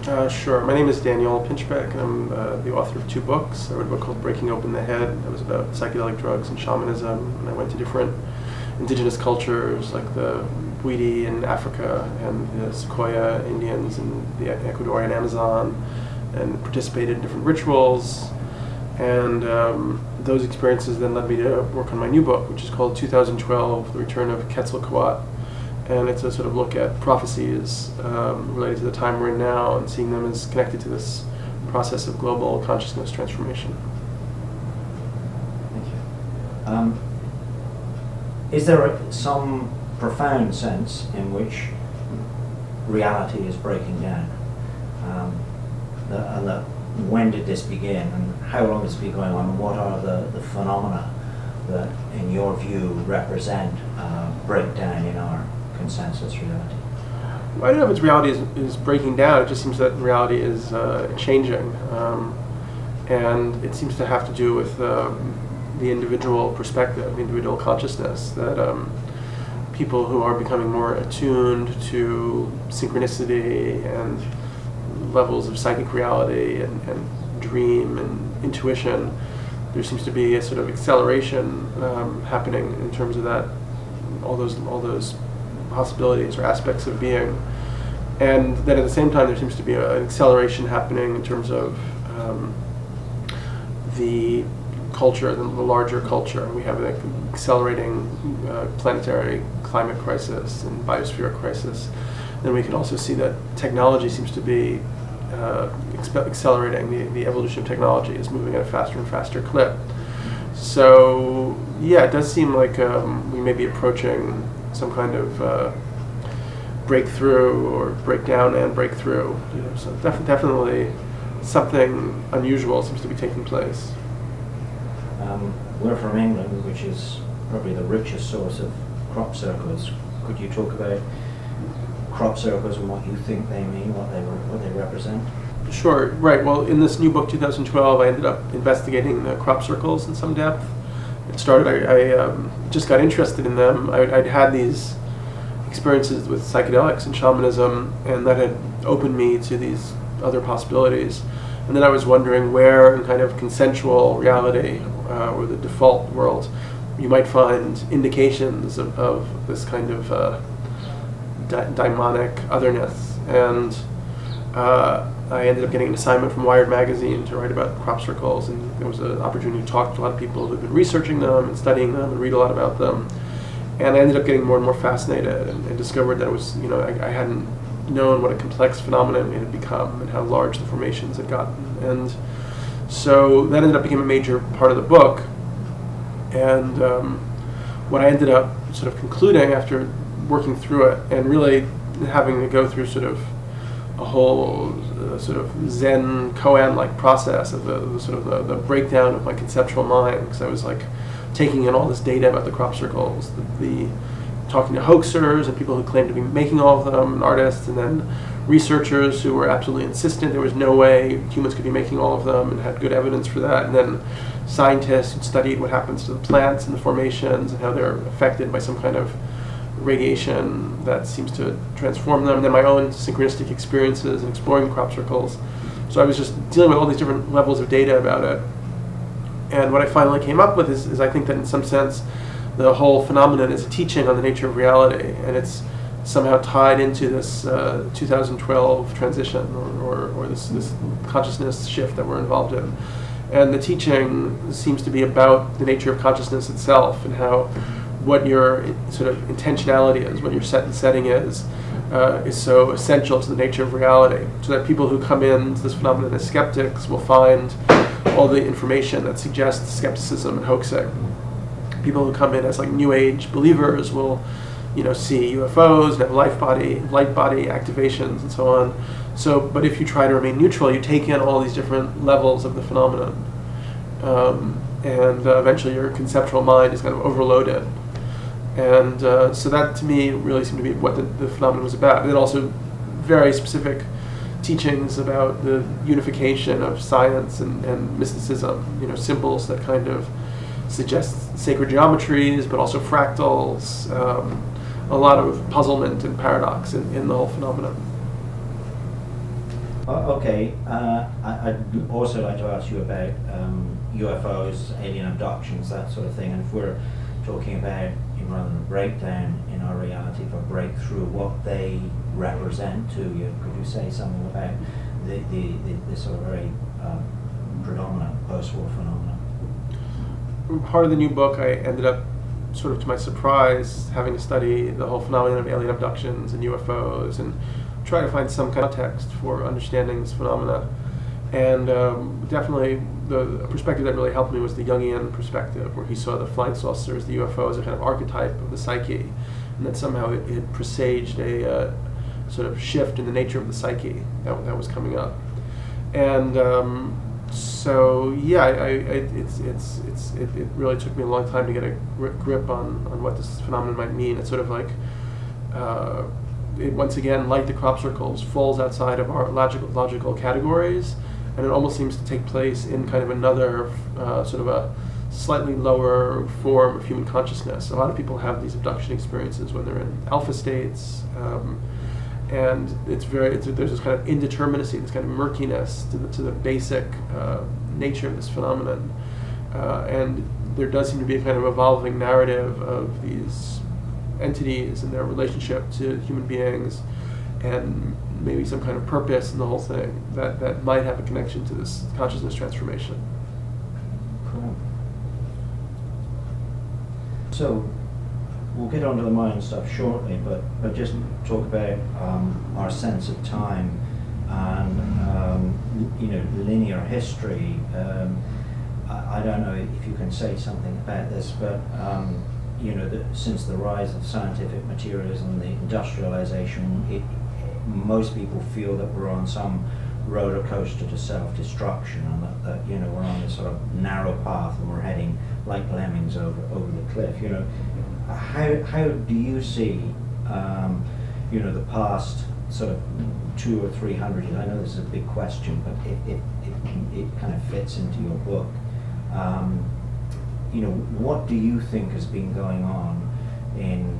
Sure. My name is Daniel Pinchbeck, and I'm the author of 2 books. I wrote a book called Breaking Open the Head that was about psychedelic drugs and shamanism, and I went to different indigenous cultures like the Bwiti in Africa and the Sequoia Indians in the Ecuadorian Amazon, and participated in different rituals. And those experiences then led me to work on my new book, which is called 2012, The Return of Quetzalcoatl. And it's a sort of look at prophecies related to the time we're in now and seeing them as connected to this process of global consciousness transformation. Thank you. Is there some profound sense in which reality is breaking down? When did this begin, and how long has it been going on, and what are the phenomena that, in your view, represent breakdown in our consensus reality? Well, I don't know if it's reality is breaking down. It just seems that reality is changing, and it seems to have to do with the individual perspective, the individual consciousness, that people who are becoming more attuned to synchronicity and levels of psychic reality and dream and intuition, there seems to be a sort of acceleration happening in terms of that, all those possibilities or aspects of being. And then at the same time there seems to be an acceleration happening in terms of the culture, the larger culture. We have an accelerating planetary climate crisis and biosphere crisis. Then we can also see that technology seems to be accelerating. The evolution of technology is moving at a faster and faster clip. So yeah, it does seem like we may be approaching some kind of breakthrough or breakdown and breakthrough. So definitely something unusual seems to be taking place. We're from England, which is probably the richest source of crop circles. Could you talk about crop circles and what you think they mean, what they represent? Sure, right. Well, in this new book, 2012, I ended up investigating the crop circles in some depth. It started, I just got interested in them. I'd had these experiences with psychedelics and shamanism, and that had opened me to these other possibilities. And then I was wondering where in kind of consensual reality, or the default world, you might find indications of this kind of daimonic otherness. And I ended up getting an assignment from Wired magazine to write about crop circles, and there was an opportunity to talk to a lot of people who've been researching them and studying them and read a lot about them. And I ended up getting more and more fascinated and discovered that it was, I hadn't known what a complex phenomenon it had become and how large the formations had gotten. And so that ended up becoming a major part of the book. And what I ended up sort of concluding after working through it and really having to go through sort of a whole sort of Zen koan-like process of the breakdown of my conceptual mind, because I was like taking in all this data about the crop circles, the talking to hoaxers and people who claimed to be making all of them, and artists, and then researchers who were absolutely insistent there was no way humans could be making all of them and had good evidence for that, and then scientists who studied what happens to the plants and the formations and how they're affected by some kind of radiation that seems to transform them, and then my own synchronistic experiences in exploring crop circles. So I was just dealing with all these different levels of data about it. And what I finally came up with is I think that in some sense the whole phenomenon is a teaching on the nature of reality, and it's somehow tied into this 2012 transition or this consciousness shift that we're involved in. And the teaching seems to be about the nature of consciousness itself and how what your sort of intentionality is, what your setting is so essential to the nature of reality. So that people who come into this phenomenon as skeptics will find all the information that suggests skepticism and hoaxing. People who come in as like New Age believers will, see UFOs and have light body activations and so on. So, but if you try to remain neutral, you take in all these different levels of the phenomenon, and eventually your conceptual mind is kind of overloaded. And so that to me really seemed to be what the phenomenon was about. And then also very specific teachings about the unification of science and mysticism, symbols that kind of suggest sacred geometries, but also fractals, a lot of puzzlement and paradox in the whole phenomenon. Okay, I'd also like to ask you about UFOs, alien abductions, that sort of thing. And if we're talking about, rather than a breakdown in our reality, but breakthrough, what they represent to you, could you say something about the sort of very predominant post-war phenomenon? Part of the new book, I ended up, sort of to my surprise, having to study the whole phenomenon of alien abductions and UFOs and try to find some kind of context for understanding this phenomena. And definitely the perspective that really helped me was the Jungian perspective, where he saw the flying saucers, the UFO, as a kind of archetype of the psyche, and that somehow it presaged a sort of shift in the nature of the psyche that was coming up. And so yeah, it really took me a long time to get a grip on what this phenomenon might mean. It's sort of like it once again, like the crop circles, falls outside of our logical categories, and it almost seems to take place in kind of another sort of a slightly lower form of human consciousness. A lot of people have these abduction experiences when they're in alpha states, and there's this kind of indeterminacy, this kind of murkiness to the basic nature of this phenomenon, and there does seem to be a kind of evolving narrative of these entities and their relationship to human beings, and maybe some kind of purpose in the whole thing that might have a connection to this consciousness transformation. Cool. So we'll get onto the Mayan stuff shortly, but just talk about our sense of time and linear history. I don't know if you can say something about this, but since the rise of scientific materialism and the industrialization, most people feel that we're on some roller coaster to self-destruction, and that we're on this sort of narrow path and we're heading like lemmings over the cliff. How do you see the past sort of 200 or 300 years? I know this is a big question, but it kind of fits into your book. What do you think has been going on in,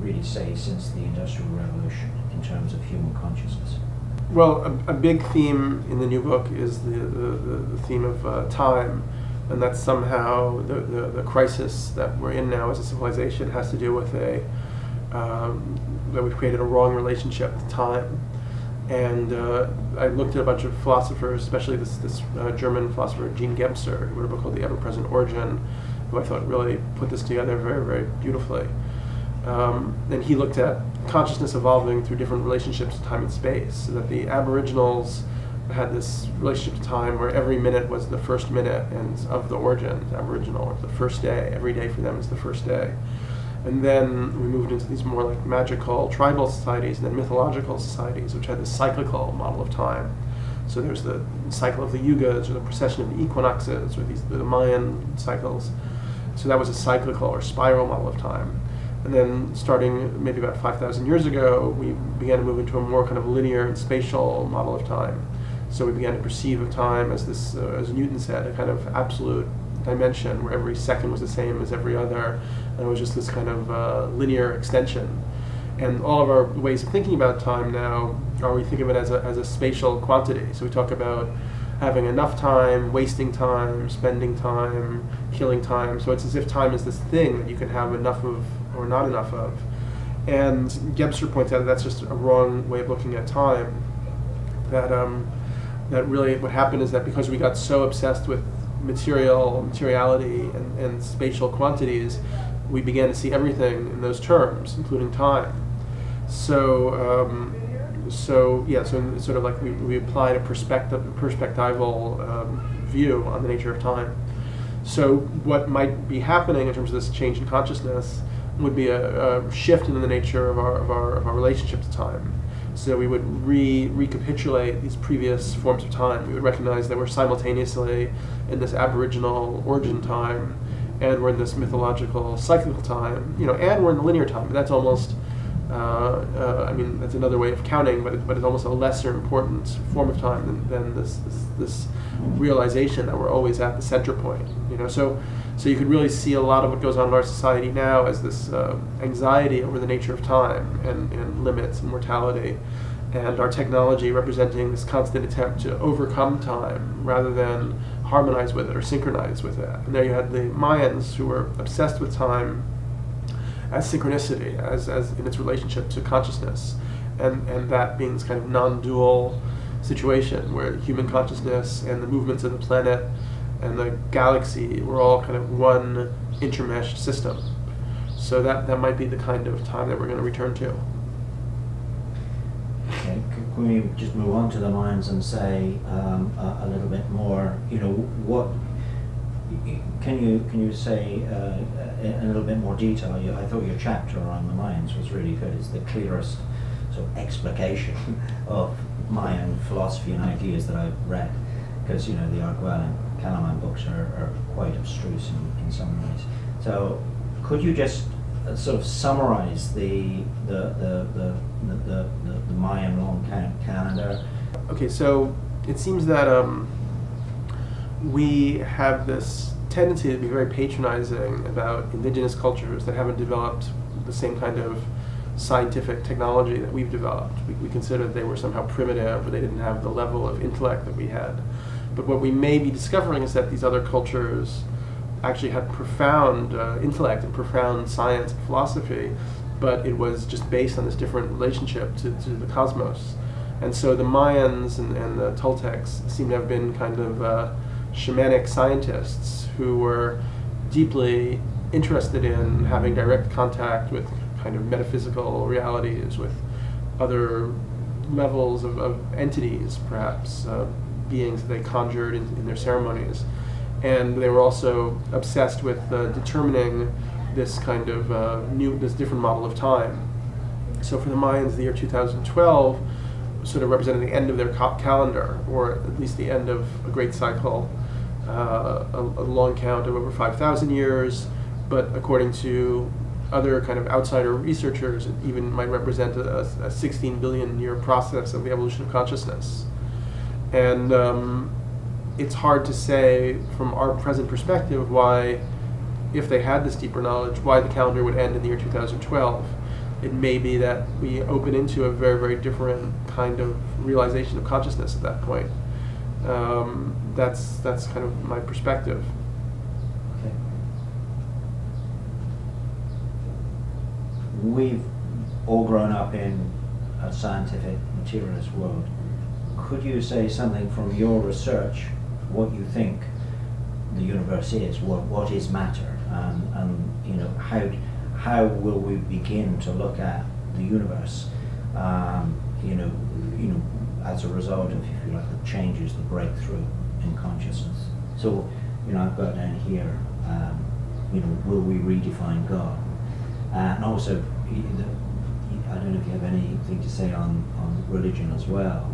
really say since the Industrial Revolution in terms of human consciousness? Well, a big theme in the new book is the theme of time, and that somehow the crisis that we're in now as a civilization has to do with that we've created a wrong relationship with time. And I looked at a bunch of philosophers, especially this German philosopher Jean Gebser, who wrote a book called The Ever-Present Origin, who I thought really put this together very, very beautifully. And he looked at consciousness evolving through different relationships to time and space, so that the Aboriginals had this relationship to time where every minute was the first minute and of the origin, Aboriginal, or the first day. Every day for them is the first day. And then we moved into these more like magical tribal societies and then mythological societies, which had this cyclical model of time. So there's the cycle of the yugas, or the precession of the equinoxes, or the Mayan cycles. So that was a cyclical or spiral model of time. And then starting maybe about 5,000 years ago, we began to move into a more kind of linear and spatial model of time. So we began to perceive of time as this, as Newton said, a kind of absolute dimension where every second was the same as every other, and it was just this kind of linear extension. And all of our ways of thinking about time now are we think of it as a spatial quantity. So we talk about having enough time, wasting time, spending time, killing time. So it's as if time is this thing that you can have enough of or not enough of. And Gebser points out that that's just a wrong way of looking at time. That really what happened is that because we got so obsessed with materiality and spatial quantities, we began to see everything in those terms, including time. So it's sort of like we applied a perspectival view on the nature of time. So what might be happening in terms of this change in consciousness would be a shift in the nature of our relationship to time. So we would recapitulate these previous forms of time. We would recognize that we're simultaneously in this Aboriginal origin time, and we're in this mythological cyclical time, and we're in the linear time. But that's almost, that's another way of counting, but it's almost a lesser important form of time than this realization that we're always at the center point. So you could really see a lot of what goes on in our society now as this anxiety over the nature of time and limits and mortality, and our technology representing this constant attempt to overcome time rather than harmonize with it or synchronize with it. And there you had the Mayans, who were obsessed with time as synchronicity, as in its relationship to consciousness, and that being this kind of non-dual situation where human consciousness and the movements of the planet and the galaxy were all kind of one intermeshed system. So that might be the kind of time that we're going to return to. Okay, can we just move on to the Mayans and say a little bit more? What can you say in a little bit more detail? I thought your chapter on the Mayans was really good. It's the clearest sort of explication of Mayan philosophy and ideas that I've read, because the Arguel and Calaman books are quite abstruse in some ways. So could you just sort of summarize the Mayan long calendar? Okay, so it seems that we have this tendency to be very patronizing about indigenous cultures that haven't developed the same kind of scientific technology that we've developed. We consider they were somehow primitive, or they didn't have the level of intellect that we had. But what we may be discovering is that these other cultures actually had profound intellect and profound science and philosophy, but it was just based on this different relationship to the cosmos. And so the Mayans and the Toltecs seem to have been kind of shamanic scientists who were deeply interested in having direct contact with kind of metaphysical realities, with other levels of entities, perhaps, beings that they conjured in their ceremonies. And they were also obsessed with determining this kind of this different model of time. So for the Mayans, the year 2012 sort of represented the end of their calendar, or at least the end of a great cycle, a long count of over 5,000 years, but according to other kind of outsider researchers, it even might represent a 16 billion year process of the evolution of consciousness. And it's hard to say from our present perspective why, if they had this deeper knowledge, why the calendar would end in the year 2012. It may be that we open into a very, very different kind of realization of consciousness at that point. That's kind of my perspective. Okay. We've all grown up in a scientific materialist world. Could you say something from your research, what you think the universe is, what is matter, and how will we begin to look at the universe, as a result of, if you like, the changes, the breakthrough in consciousness? So, I've got down here, will we redefine God? And also, I don't know if you have anything to say on religion as well.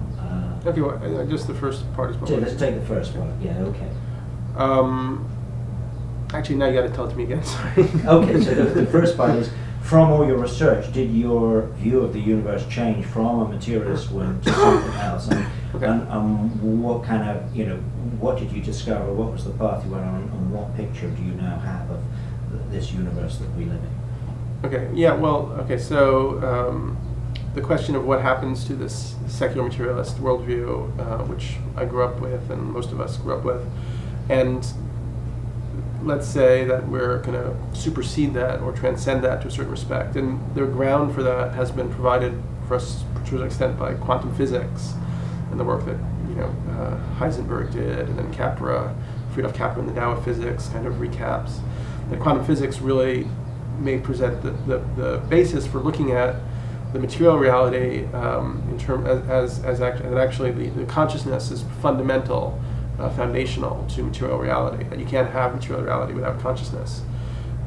Okay, well, just the first part is So let's take the first part. Yeah, okay. Actually, now you got to tell it to me again. Sorry. Okay, so the first part is, from all your research, did your view of the universe change from a materialist one to something else? And, Okay. and what kind of, what did you discover? What was the path you went on? And what picture do you now have of this universe that we live in? Okay, yeah, well, okay, so the question of what happens to this secular materialist worldview, which I grew up with and most of us grew up with, and let's say that we're going to supersede that or transcend that to a certain respect. And the ground for that has been provided for us to an extent by quantum physics and the work that Heisenberg did, and then Friedrich Capra in the Tao of Physics kind of recaps. That quantum physics really may present the basis for looking at the material reality in term as actually the consciousness is fundamental, foundational to material reality. That you can't have material reality without consciousness,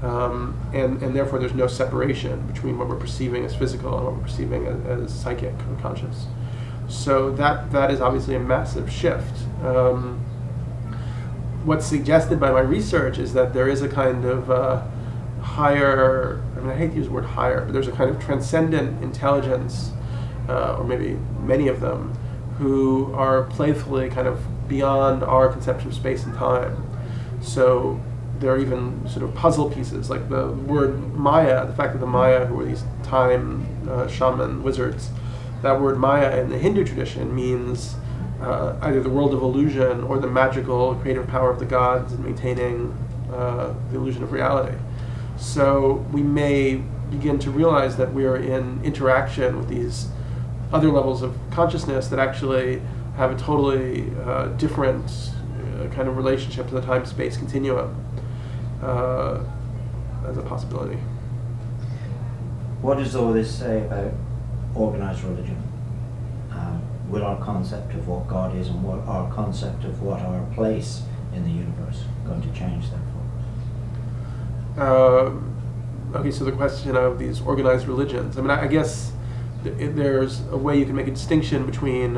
and therefore there's no separation between what we're perceiving as physical and what we're perceiving as psychic or conscious. So that is obviously a massive shift. What's suggested by my research is that there is a kind of higher, I hate to use the word higher, but there's a kind of transcendent intelligence, or maybe many of them, who are playfully kind of beyond our conception of space and time. So there are even sort of puzzle pieces, like the word Maya, the fact that the Maya, who were these time shaman wizards, that word Maya in the Hindu tradition means either the world of illusion or the magical creative power of the gods in maintaining the illusion of reality. So we may begin to realize that we are in interaction with these other levels of consciousness that actually have a totally different kind of relationship to the time-space continuum as a possibility. What does all this say about organized religion? Will our concept of what God is and what our concept of what our place in the universe going to change therefore? Okay, so the question of these organized religions. I mean, I guess there's a way you can make a distinction between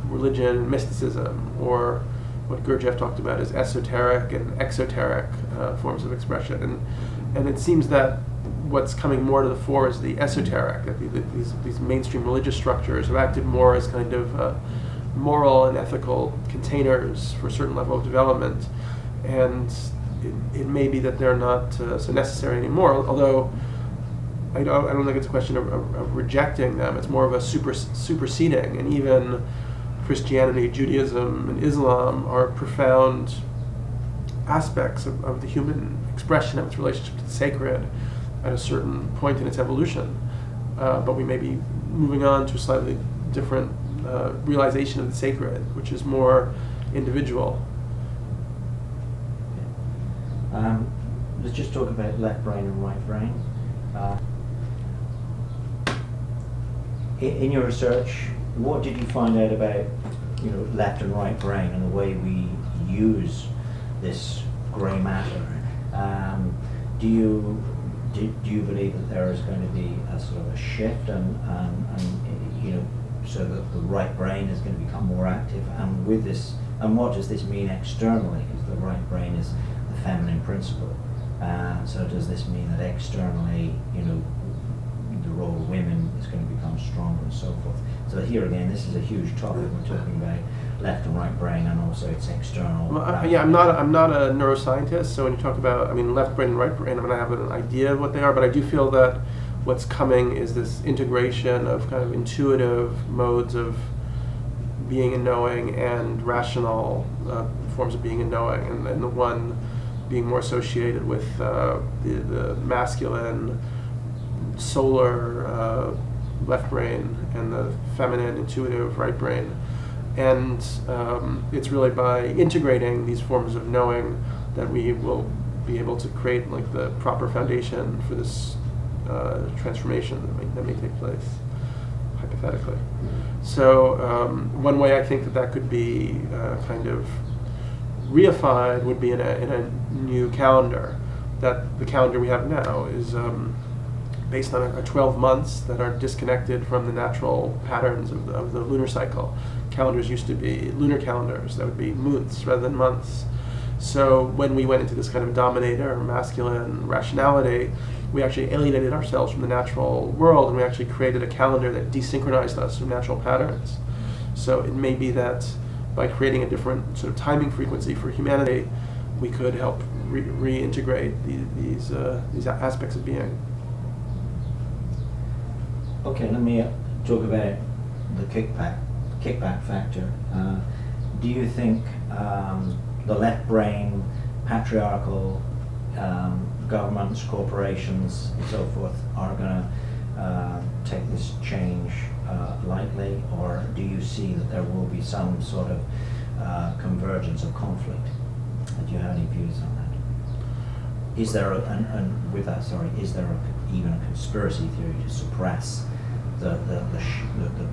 religion and mysticism, or what Gurdjieff talked about as esoteric and exoteric forms of expression. And it seems that what's coming more to the fore is the esoteric, that these mainstream religious structures have acted more as kind of moral and ethical containers for a certain level of development. And it may be that they're not so necessary anymore, although I don't think it's a question of rejecting them. It's more of a superseding. And even Christianity, Judaism, and Islam are profound aspects of the human expression of its relationship to the sacred at a certain point in its evolution. But we may be moving on to a slightly different realization of the sacred, which is more individual. Let's just talk about left brain and right brain. In your research, what did you find out about, left and right brain and the way we use this grey matter? Do you believe that there is going to be a sort of a shift, and so that the right brain is going to become more active? And with this, and what does this mean externally? Because the right brain is the feminine principle. So does this mean that externally, the role of women is going to become stronger and so forth? So here again, this is a huge topic. We're talking about left and right brain, and also its external. Well, I'm not a neuroscientist, so when you talk about, left brain and right brain, I have an idea of what they are, but I do feel that what's coming is this integration of kind of intuitive modes of being and knowing and rational forms of being and knowing, and the one being more associated with the masculine, solar left brain and the feminine, intuitive right brain. And it's really by integrating these forms of knowing that we will be able to create like the proper foundation for this transformation that may take place, hypothetically. So one way I think that could be kind of reified would be in a new calendar. That the calendar we have now is based on 12 months that are disconnected from the natural patterns of the lunar cycle. Calendars used to be lunar calendars that would be moons rather than months. So when we went into this kind of dominator, masculine rationality, we actually alienated ourselves from the natural world, and we actually created a calendar that desynchronized us from natural patterns. So it may be that by creating a different sort of timing frequency for humanity, we could help reintegrate these aspects of being. Okay, let me talk about the kickback factor. Do you think the left brain, patriarchal governments, corporations, and so forth are going to take this change lightly, or do you see that there will be some sort of convergence of conflict? Do you have any views on that? Is there even a conspiracy theory to suppress the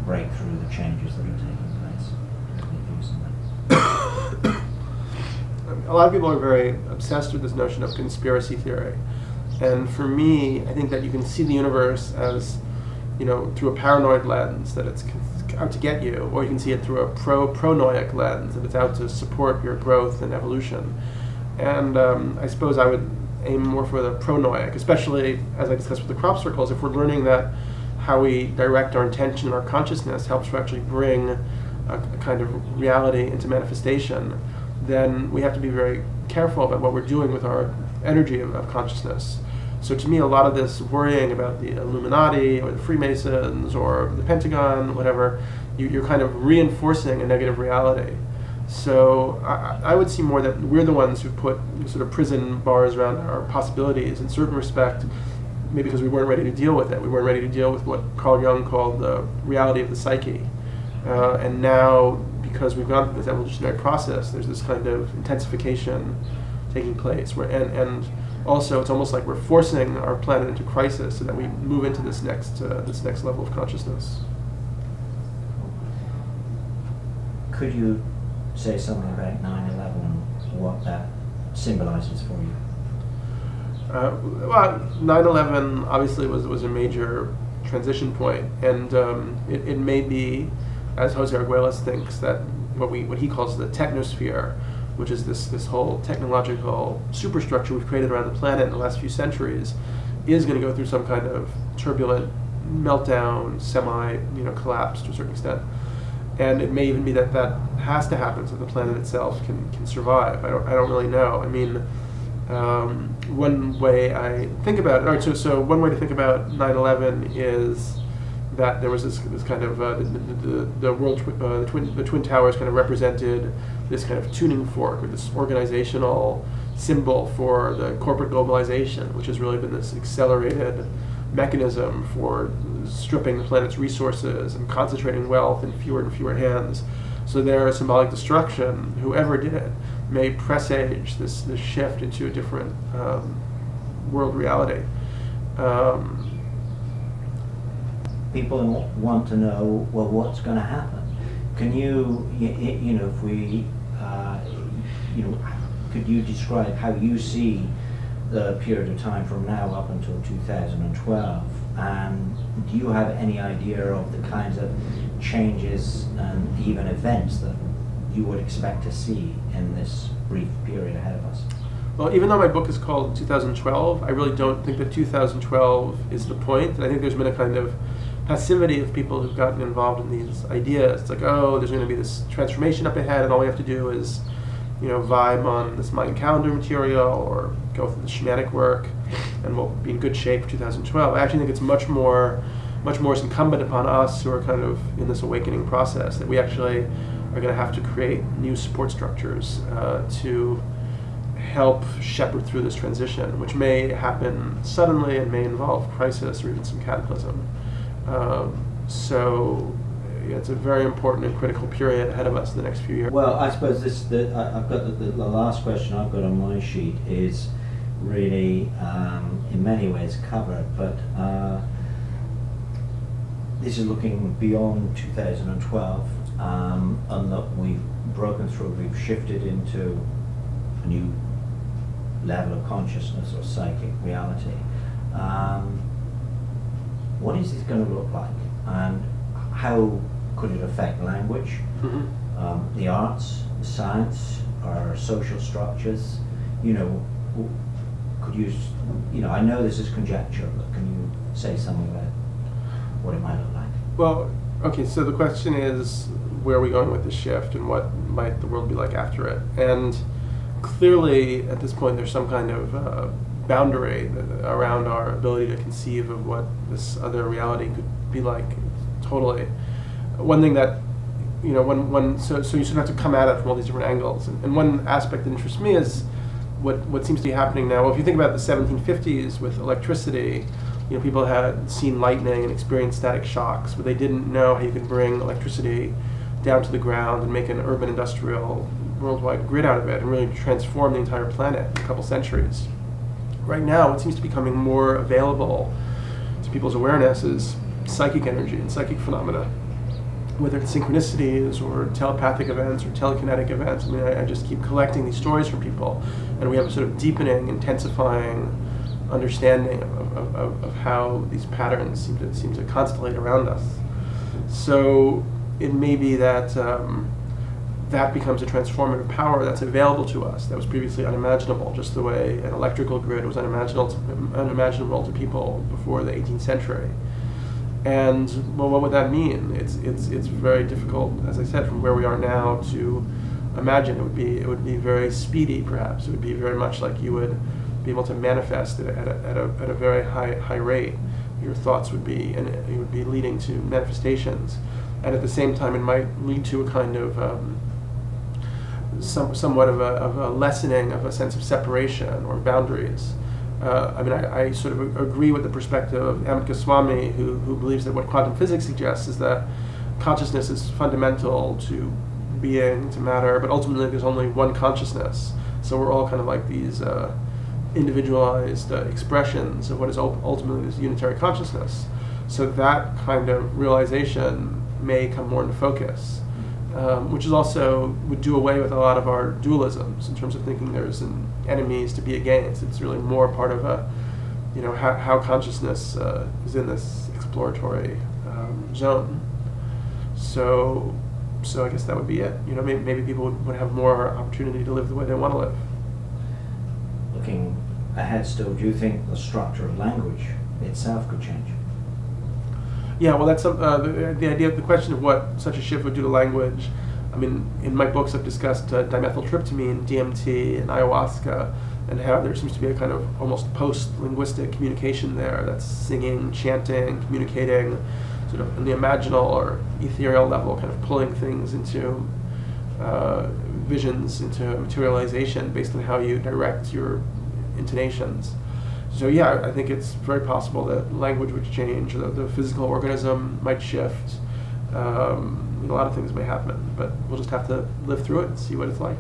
breakthrough, the changes that are taking place? Any views on that? A lot of people are very obsessed with this notion of conspiracy theory. And for me, I think that you can see the universe as, through a paranoid lens, that it's out to get you, or you can see it through a pronoic lens, that it's out to support your growth and evolution. And I suppose I would aim more for the pronoic, especially as I discussed with the crop circles. If we're learning that how we direct our intention and our consciousness helps to actually bring a kind of reality into manifestation, then we have to be very careful about what we're doing with our energy of consciousness. So to me, a lot of this worrying about the Illuminati or the Freemasons or the Pentagon, whatever, you're kind of reinforcing a negative reality. So I would see more that we're the ones who put sort of prison bars around our possibilities in certain respect, maybe because we weren't ready to deal with it. We weren't ready to deal with what Carl Jung called the reality of the psyche. And now, because we've gone through this evolutionary process, there's this kind of intensification taking place. And also, it's almost like we're forcing our planet into crisis so that we move into this next level of consciousness. Could you say something about 9/11 and what that symbolizes for you? Well, 9/11 obviously was a major transition point, and it may be, as Jose Arguelles thinks, that what he calls the technosphere, which is this whole technological superstructure we've created around the planet in the last few centuries, is going to go through some kind of turbulent meltdown, collapse to a certain extent. And it may even be that has to happen so the planet itself can survive. I don't really know. I mean, one way I think about it, all right, so one way to think about 9/11 is that there was this kind of the Twin Towers kind of represented this kind of tuning fork, or this organizational symbol for the corporate globalization, which has really been this accelerated mechanism for stripping the planet's resources and concentrating wealth in fewer and fewer hands. So their symbolic destruction, whoever did it, may presage this shift into a different world reality. People want to know, well, what's going to happen? Can you, if we, could you describe how you see the period of time from now up until 2012? And do you have any idea of the kinds of changes and even events that you would expect to see in this brief period ahead of us? Well, even though my book is called 2012, I really don't think that 2012 is the point. I think there's been a kind of passivity of people who've gotten involved in these ideas. It's like, oh, there's going to be this transformation up ahead, and all we have to do is, vibe on this Mayan Calendar material or go through the shamanic work, and we'll be in good shape for 2012. I actually think it's much more is incumbent upon us who are kind of in this awakening process, that we actually are going to have to create new support structures to help shepherd through this transition, which may happen suddenly and may involve crisis or even some cataclysm. So it's a very important and critical period ahead of us in the next few years. Well, I suppose I've got the last question I've got on my sheet is really in many ways covered, but this is looking beyond 2012, and that we've broken through, we've shifted into a new level of consciousness or psychic reality. What is this going to look like, and how could it affect language, the arts, the science, our social structures? Could you, I know this is conjecture, but can you say something about what it might look like? Well, okay, so the question is, where are we going with this shift, and what might the world be like after it? And clearly, at this point, there's some kind of boundary around our ability to conceive of what this other reality could be like. Totally. One thing that, so you sort of have to come at it from all these different angles. And one aspect that interests me is what seems to be happening now. Well, if you think about the 1750s with electricity, people had seen lightning and experienced static shocks, but they didn't know how you could bring electricity down to the ground and make an urban industrial worldwide grid out of it and really transform the entire planet in a couple centuries. Right now, what seems to be becoming more available to people's awareness is psychic energy and psychic phenomena, whether it's synchronicities or telepathic events or telekinetic events. I mean, I just keep collecting these stories from people, and we have a sort of deepening, intensifying understanding of how these patterns seem to constellate around us. So it may be that that becomes a transformative power that's available to us that was previously unimaginable, just the way an electrical grid was unimaginable to people before the 18th century. And well, what would that mean? It's very difficult, as I said, from where we are now to imagine. It would be very speedy, perhaps. It would be very much like you would be able to manifest at a very high rate. Your thoughts would be, and it would be leading to manifestations, and at the same time, it might lead to a kind of somewhat of a lessening of a sense of separation or boundaries. I sort of agree with the perspective of Amit Goswami, who believes that what quantum physics suggests is that consciousness is fundamental to being, to matter, but ultimately there's only one consciousness. So we're all kind of like these individualized expressions of what is ultimately this unitary consciousness. So that kind of realization may come more into focus, which is also would do away with a lot of our dualisms in terms of thinking there's enemies to be against. It's really more part of how consciousness is in this exploratory zone. So I guess that would be it. Maybe people would have more opportunity to live the way they want to live. Looking ahead still, do you think the structure of language itself could change? Yeah, well, that's the idea. The question of what such a shift would do to language. I mean, in my books, I've discussed dimethyltryptamine, DMT, and ayahuasca, and how there seems to be a kind of almost post-linguistic communication there. That's singing, chanting, communicating, sort of on the imaginal or ethereal level, kind of pulling things into visions, into materialization based on how you direct your intonations. So yeah, I think it's very possible that language would change, or the physical organism might shift. A lot of things may happen, but we'll just have to live through it and see what it's like.